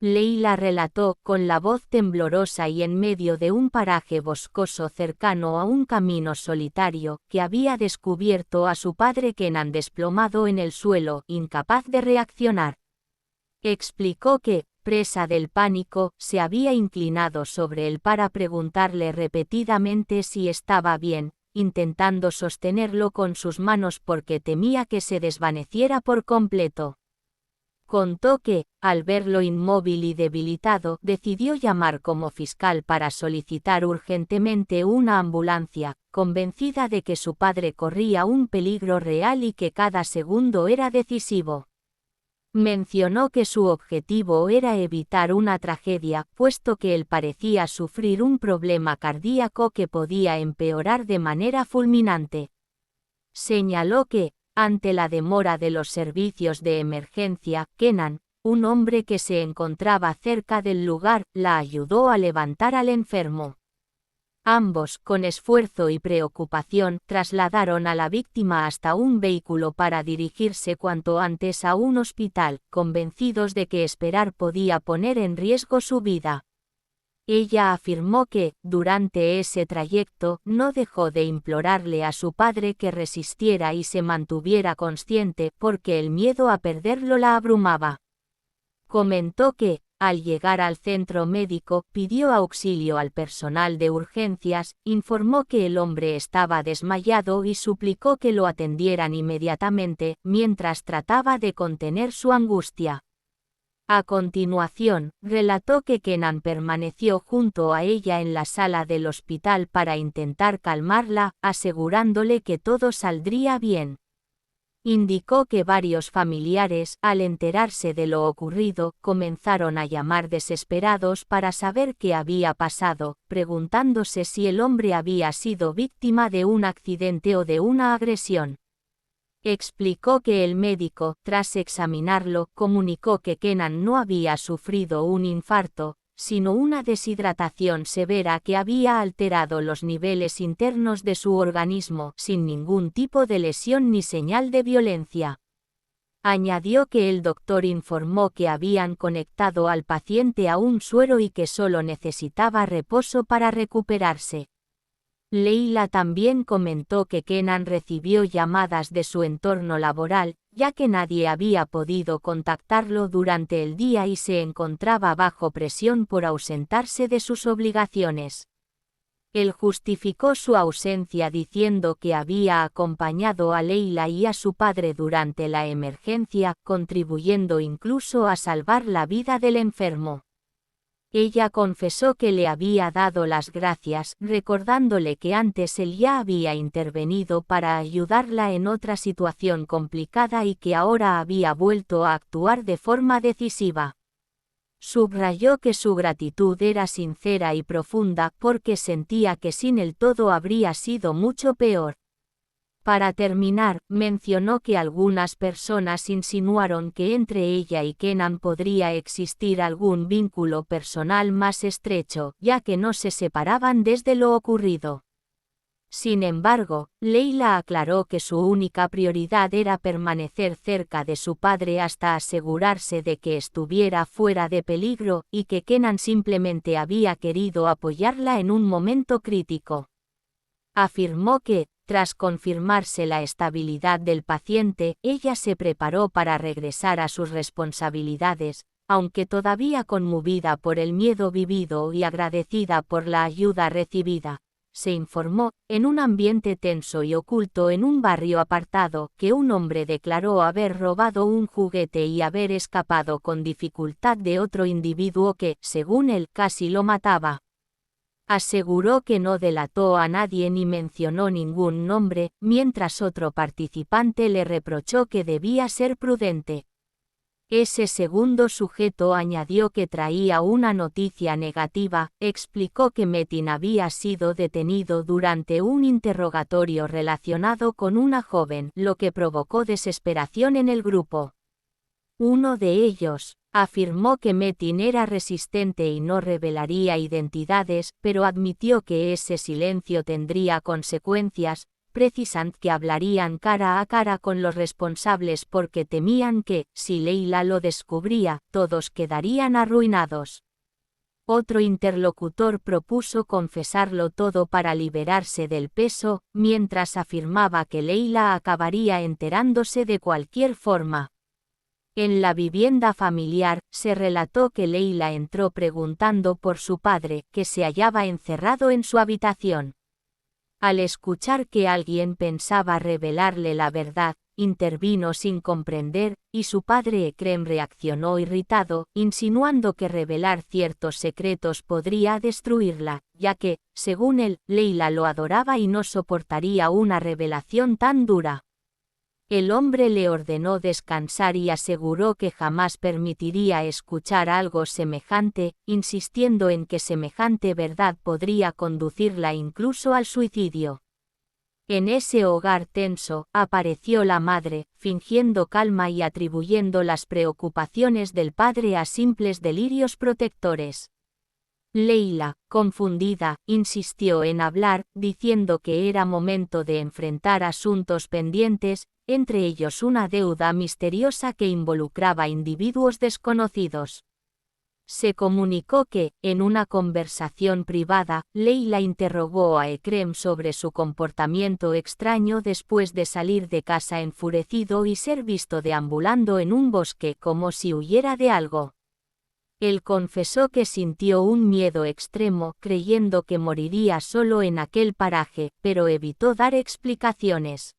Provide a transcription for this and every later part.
Leila relató con la voz temblorosa y en medio de un paraje boscoso cercano a un camino solitario, que había descubierto a su padre Kenan desplomado en el suelo, incapaz de reaccionar. Explicó que, presa del pánico, se había inclinado sobre él para preguntarle repetidamente si estaba bien, intentando sostenerlo con sus manos porque temía que se desvaneciera por completo. Contó que, al verlo inmóvil y debilitado, decidió llamar como fiscal para solicitar urgentemente una ambulancia, convencida de que su padre corría un peligro real y que cada segundo era decisivo. Mencionó que su objetivo era evitar una tragedia, puesto que él parecía sufrir un problema cardíaco que podía empeorar de manera fulminante. Señaló que, ante la demora de los servicios de emergencia, Kenan, un hombre que se encontraba cerca del lugar, la ayudó a levantar al enfermo. Ambos, con esfuerzo y preocupación, trasladaron a la víctima hasta un vehículo para dirigirse cuanto antes a un hospital, convencidos de que esperar podía poner en riesgo su vida. Ella afirmó que, durante ese trayecto, no dejó de implorarle a su padre que resistiera y se mantuviera consciente, porque el miedo a perderlo la abrumaba. Comentó que, al llegar al centro médico, pidió auxilio al personal de urgencias, informó que el hombre estaba desmayado y suplicó que lo atendieran inmediatamente, mientras trataba de contener su angustia. A continuación, relató que Kenan permaneció junto a ella en la sala del hospital para intentar calmarla, asegurándole que todo saldría bien. Indicó que varios familiares, al enterarse de lo ocurrido, comenzaron a llamar desesperados para saber qué había pasado, preguntándose si el hombre había sido víctima de un accidente o de una agresión. Explicó que el médico, tras examinarlo, comunicó que Kenan no había sufrido un infarto, sino una deshidratación severa que había alterado los niveles internos de su organismo, sin ningún tipo de lesión ni señal de violencia. Añadió que el doctor informó que habían conectado al paciente a un suero y que solo necesitaba reposo para recuperarse. Leila también comentó que Kenan recibió llamadas de su entorno laboral, ya que nadie había podido contactarlo durante el día y se encontraba bajo presión por ausentarse de sus obligaciones. Él justificó su ausencia diciendo que había acompañado a Leila y a su padre durante la emergencia, contribuyendo incluso a salvar la vida del enfermo. Ella confesó que le había dado las gracias, recordándole que antes él ya había intervenido para ayudarla en otra situación complicada y que ahora había vuelto a actuar de forma decisiva. Subrayó que su gratitud era sincera y profunda porque sentía que sin él todo habría sido mucho peor. Para terminar, mencionó que algunas personas insinuaron que entre ella y Kenan podría existir algún vínculo personal más estrecho, ya que no se separaban desde lo ocurrido. Sin embargo, Leila aclaró que su única prioridad era permanecer cerca de su padre hasta asegurarse de que estuviera fuera de peligro, y que Kenan simplemente había querido apoyarla en un momento crítico. Afirmó que, tras confirmarse la estabilidad del paciente, ella se preparó para regresar a sus responsabilidades, aunque todavía conmovida por el miedo vivido y agradecida por la ayuda recibida. Se informó, en un ambiente tenso y oculto en un barrio apartado, que un hombre declaró haber robado un juguete y haber escapado con dificultad de otro individuo que, según él, casi lo mataba. Aseguró que no delató a nadie ni mencionó ningún nombre, mientras otro participante le reprochó que debía ser prudente. Ese segundo sujeto añadió que traía una noticia negativa, explicó que Metin había sido detenido durante un interrogatorio relacionado con una joven, lo que provocó desesperación en el grupo. Uno de ellos afirmó que Metin era resistente y no revelaría identidades, pero admitió que ese silencio tendría consecuencias, precisando que hablarían cara a cara con los responsables porque temían que, si Leila lo descubría, todos quedarían arruinados. Otro interlocutor propuso confesarlo todo para liberarse del peso, mientras afirmaba que Leila acabaría enterándose de cualquier forma. En la vivienda familiar, se relató que Leila entró preguntando por su padre, que se hallaba encerrado en su habitación. Al escuchar que alguien pensaba revelarle la verdad, intervino sin comprender, y su padre Ekrem reaccionó irritado, insinuando que revelar ciertos secretos podría destruirla, ya que, según él, Leila lo adoraba y no soportaría una revelación tan dura. El hombre le ordenó descansar y aseguró que jamás permitiría escuchar algo semejante, insistiendo en que semejante verdad podría conducirla incluso al suicidio. En ese hogar tenso, apareció la madre, fingiendo calma y atribuyendo las preocupaciones del padre a simples delirios protectores. Leila, confundida, insistió en hablar, diciendo que era momento de enfrentar asuntos pendientes, entre ellos una deuda misteriosa que involucraba individuos desconocidos. Se comunicó que, en una conversación privada, Leila interrogó a Ekrem sobre su comportamiento extraño después de salir de casa enfurecido y ser visto deambulando en un bosque como si huyera de algo. Él confesó que sintió un miedo extremo creyendo que moriría solo en aquel paraje, pero evitó dar explicaciones.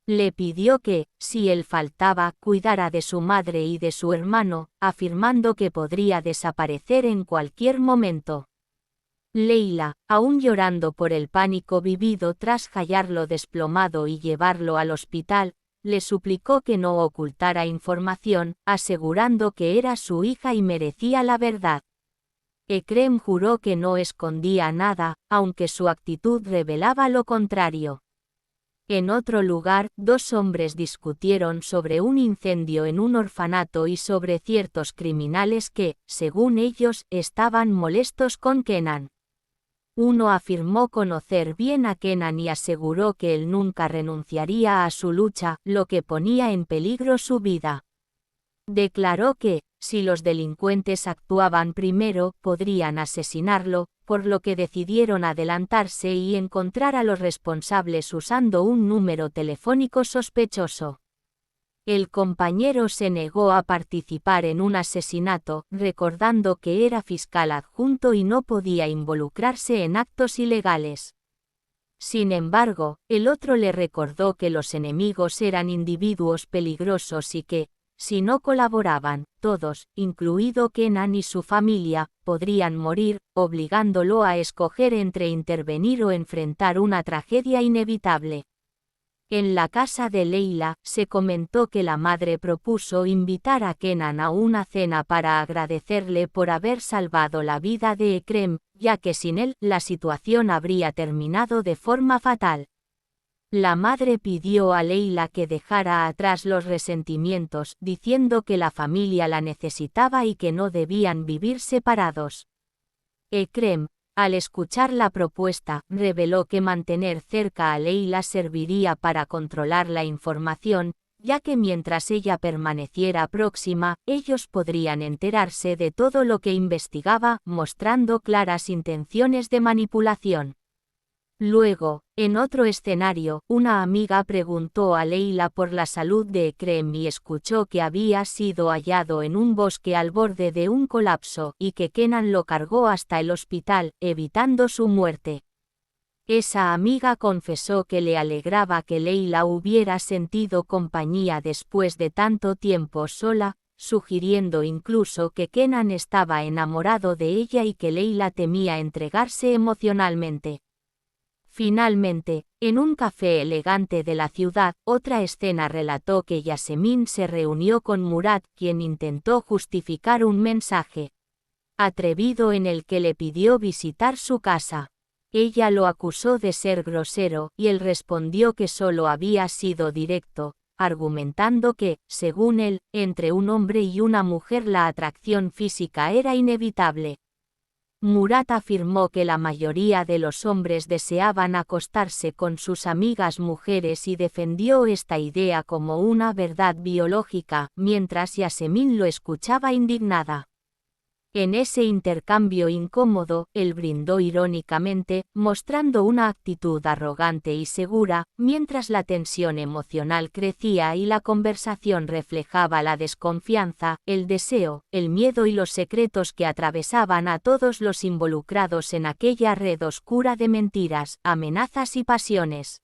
Le pidió que, si él faltaba, cuidara de su madre y de su hermano, afirmando que podría desaparecer en cualquier momento. Leila, aún llorando por el pánico vivido tras hallarlo desplomado y llevarlo al hospital, le suplicó que no ocultara información, asegurando que era su hija y merecía la verdad. Ekrem juró que no escondía nada, aunque su actitud revelaba lo contrario. En otro lugar, dos hombres discutieron sobre un incendio en un orfanato y sobre ciertos criminales que, según ellos, estaban molestos con Kenan. Uno afirmó conocer bien a Kenan y aseguró que él nunca renunciaría a su lucha, lo que ponía en peligro su vida. Declaró que, si los delincuentes actuaban primero, podrían asesinarlo, por lo que decidieron adelantarse y encontrar a los responsables usando un número telefónico sospechoso. El compañero se negó a participar en un asesinato, recordando que era fiscal adjunto y no podía involucrarse en actos ilegales. Sin embargo, el otro le recordó que los enemigos eran individuos peligrosos y que, si no colaboraban, todos, incluido Kenan y su familia, podrían morir, obligándolo a escoger entre intervenir o enfrentar una tragedia inevitable. En la casa de Leila, se comentó que la madre propuso invitar a Kenan a una cena para agradecerle por haber salvado la vida de Ekrem, ya que sin él, la situación habría terminado de forma fatal. La madre pidió a Leila que dejara atrás los resentimientos, diciendo que la familia la necesitaba y que no debían vivir separados. Ekrem, al escuchar la propuesta, reveló que mantener cerca a Leila serviría para controlar la información, ya que mientras ella permaneciera próxima, ellos podrían enterarse de todo lo que investigaba, mostrando claras intenciones de manipulación. Luego, en otro escenario, una amiga preguntó a Leila por la salud de Ekrem y escuchó que había sido hallado en un bosque al borde de un colapso y que Kenan lo cargó hasta el hospital, evitando su muerte. Esa amiga confesó que le alegraba que Leila hubiera sentido compañía después de tanto tiempo sola, sugiriendo incluso que Kenan estaba enamorado de ella y que Leila temía entregarse emocionalmente. Finalmente, en un café elegante de la ciudad, otra escena relató que Yasemin se reunió con Murat, quien intentó justificar un mensaje atrevido en el que le pidió visitar su casa. Ella lo acusó de ser grosero, y él respondió que solo había sido directo, argumentando que, según él, entre un hombre y una mujer la atracción física era inevitable. Murat afirmó que la mayoría de los hombres deseaban acostarse con sus amigas mujeres y defendió esta idea como una verdad biológica, mientras Yasemin lo escuchaba indignada. En ese intercambio incómodo, él brindó irónicamente, mostrando una actitud arrogante y segura, mientras la tensión emocional crecía y la conversación reflejaba la desconfianza, el deseo, el miedo y los secretos que atravesaban a todos los involucrados en aquella red oscura de mentiras, amenazas y pasiones.